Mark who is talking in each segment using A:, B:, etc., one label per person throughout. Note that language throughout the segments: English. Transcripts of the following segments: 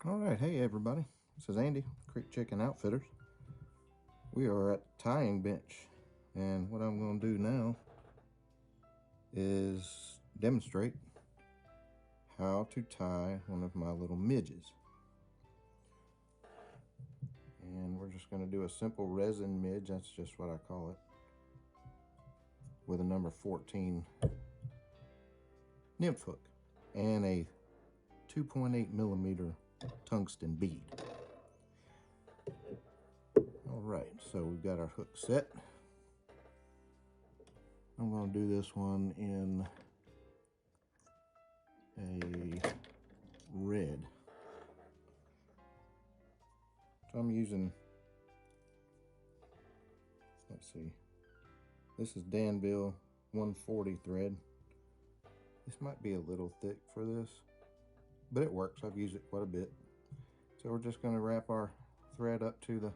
A: Alright, hey everybody, this is Andy, Creek Chicken Outfitters. We are at the tying bench, and what I'm going to do now is demonstrate how to tie one of my little midges. And we're just going to do a simple resin midge, that's just what I call it, with a number 14 nymph hook and a 2.8 millimeter tungsten bead. All right, so we've got our hook set. I'm going to do this one in a red. So I'm using, let's see, this is Danville 140 thread. This might be a little thick for this, but it works. I've used it quite a bit. So we're just going to wrap our thread up to the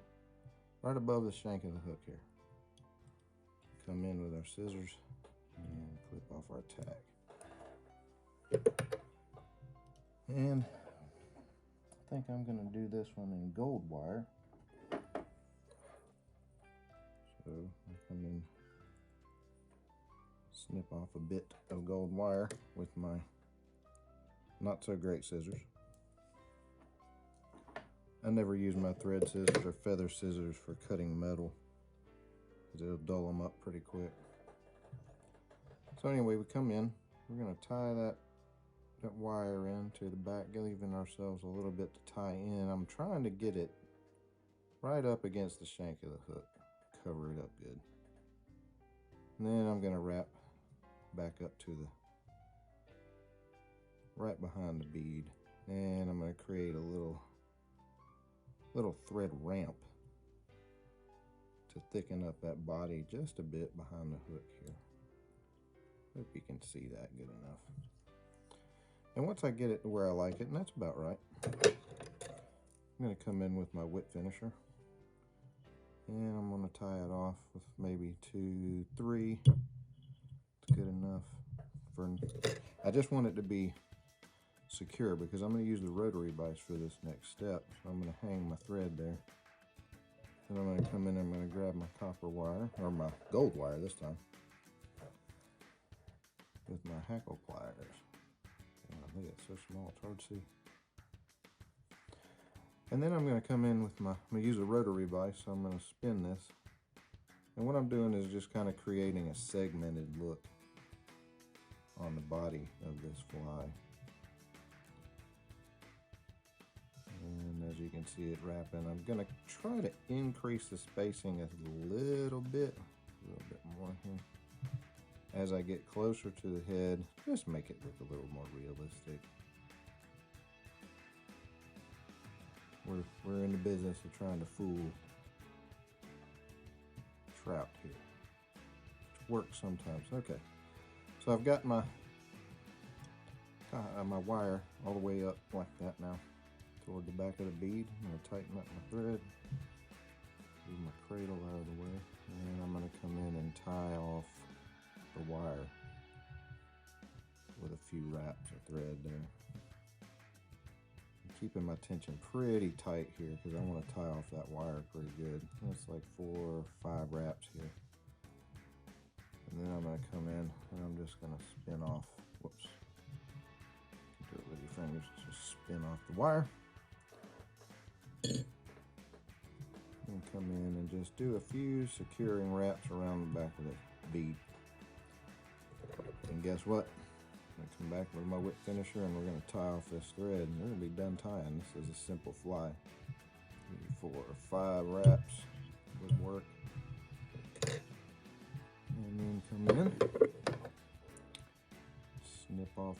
A: right above the shank of the hook here. Come in with our scissors and clip off our tag. And I think I'm going to do this one in gold wire. So I come in, snip off a bit of gold wire with my not so great scissors. I never use my thread scissors or feather scissors for cutting metal, because it'll dull them up pretty quick. So anyway, we come in, we're going to tie that wire in to the back, leaving ourselves a little bit to tie in. I'm trying to get it right up against the shank of the hook, cover it up good. And then I'm going to wrap back up to the right behind the bead, and I'm going to create a little thread ramp to thicken up that body just a bit behind the hook here. Hope you can see that good enough. And once I get it to where I like it, and that's about right, I'm going to come in with my whip finisher, and I'm going to tie it off with maybe 2, 3. It's good enough for, I just want it to be secure because I'm going to use the rotary vise for this next step. So I'm going to hang my thread there. Then I'm going to come in and I'm going to grab my copper wire, or my gold wire this time, with my hackle pliers. Look, it's so small, it's hard to see. And then I'm going to come in with I'm going to use a rotary vise, so I'm going to spin this. And what I'm doing is just kind of creating a segmented look on the body of this fly. And as you can see it wrapping, I'm going to try to increase the spacing a little bit more here. As I get closer to the head, just make it look a little more realistic. We're in the business of trying to fool trout here. It works sometimes. Okay, so I've got my wire all the way up like that now, toward the back of the bead. I'm going to tighten up my thread, move my cradle out of the way, and I'm going to come in and tie off the wire with a few wraps of thread there. I'm keeping my tension pretty tight here because I want to tie off that wire pretty good. That's like 4 or 5 wraps here. And then I'm going to come in and I'm just going to spin off, whoops, you can do it with your fingers, just spin off the wire. And come in and just do a few securing wraps around the back of the bead. And guess what? I'm going to come back with my whip finisher and we're going to tie off this thread and we're going to be done tying. This is a simple fly. Maybe 4 or 5 wraps would work. And then come in, snip off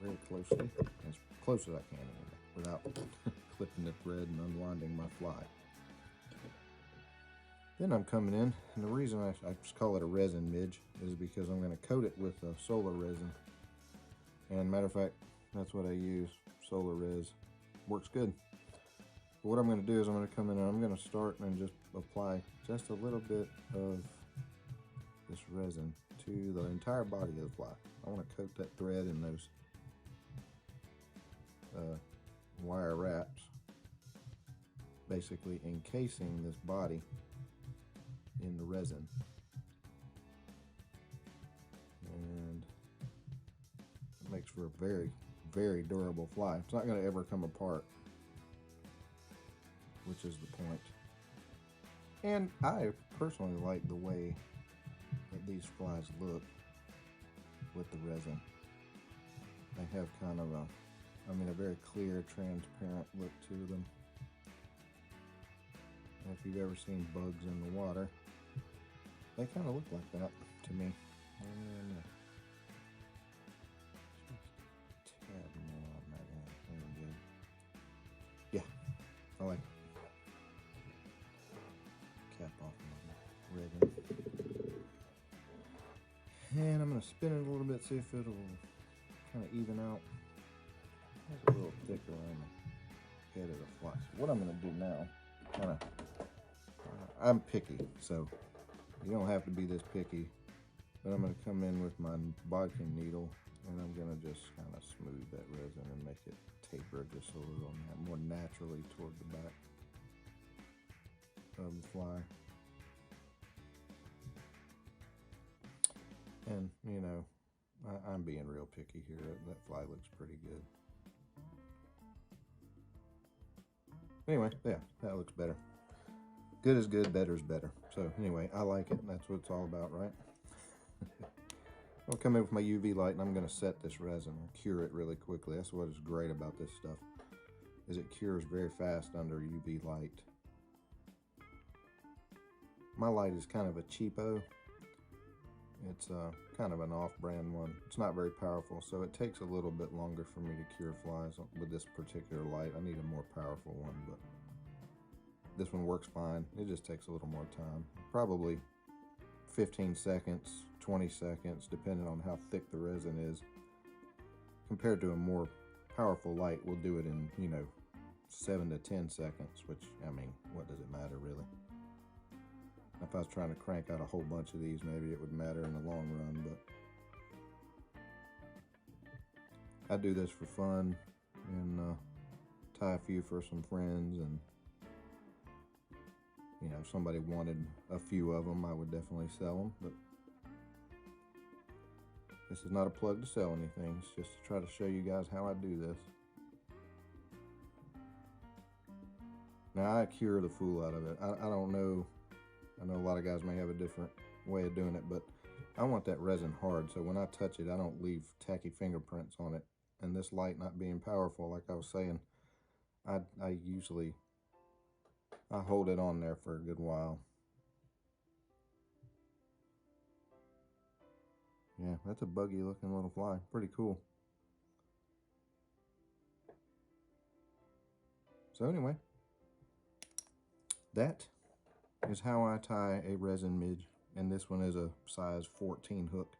A: very closely, as close as I can anyway, without clipping the thread and unwinding my fly. Then I'm coming in, and the reason I just call it a resin midge is because I'm going to coat it with solar resin. And matter of fact, that's what I use, solar res. Works good. But what I'm going to do is I'm going to come in and I'm going to start and just apply just a little bit of this resin to the entire body of the fly. I want to coat that thread in those wire wraps, basically encasing this body in the resin. And it makes for a very, very durable fly. It's not going to ever come apart, which is the point. And I personally like the way that these flies look with the resin. They have kind of a very clear, transparent look to them. And if you've ever seen bugs in the water, they kind of look like that to me. And just a tad more on that end. There we go. Yeah, I like it. Cap off my resin. And I'm going to spin it a little bit, see if it'll kind of even out. It's a little thicker on the head of the fly. So what I'm going to do now, I'm picky, so you don't have to be this picky, but I'm going to come in with my bodkin needle and I'm going to just kind of smooth that resin and make it taper just a little more naturally toward the back of the fly. And, you know, I'm being real picky here. That fly looks pretty good. Anyway, yeah, that looks better. Good is good, better is better. So anyway, I like it. That's what it's all about, right? I'll come in with my UV light and I'm going to set this resin and cure it really quickly. That's what is great about this stuff, is it cures very fast under UV light. My light is kind of a cheapo. It's kind of an off-brand one. It's not very powerful, so it takes a little bit longer for me to cure flies with this particular light. I need a more powerful one, but this one works fine. It just takes a little more time. Probably 15 seconds, 20 seconds, depending on how thick the resin is. Compared to a more powerful light, we'll do it in, 7 to 10 seconds, which, what does it matter, really? If I was trying to crank out a whole bunch of these, maybe it would matter in the long run, but I do this for fun and tie a few for some friends, and if somebody wanted a few of them, I would definitely sell them, but this is not a plug to sell anything. It's just to try to show you guys how I do this. Now, I cure the fool out of it. I don't know. I know a lot of guys may have a different way of doing it, but I want that resin hard, so when I touch it, I don't leave tacky fingerprints on it. And this light not being powerful, like I was saying, I hold it on there for a good while. Yeah, that's a buggy looking little fly. Pretty cool. So anyway, that is how I tie a resin midge, and this one is a size 14 hook.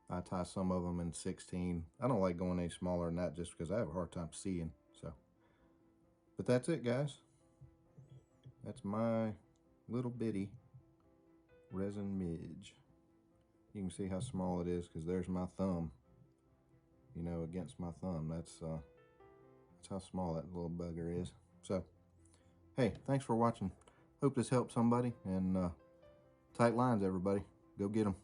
A: I tie some of them in 16. I don't like going any smaller than that just because I have a hard time seeing. But that's it, guys. That's my little bitty resin midge. You can see how small it is because there's my thumb, against my thumb. That's how small that little bugger is. So hey, thanks for watching. Hope this helped somebody, and tight lines, everybody. Go get them.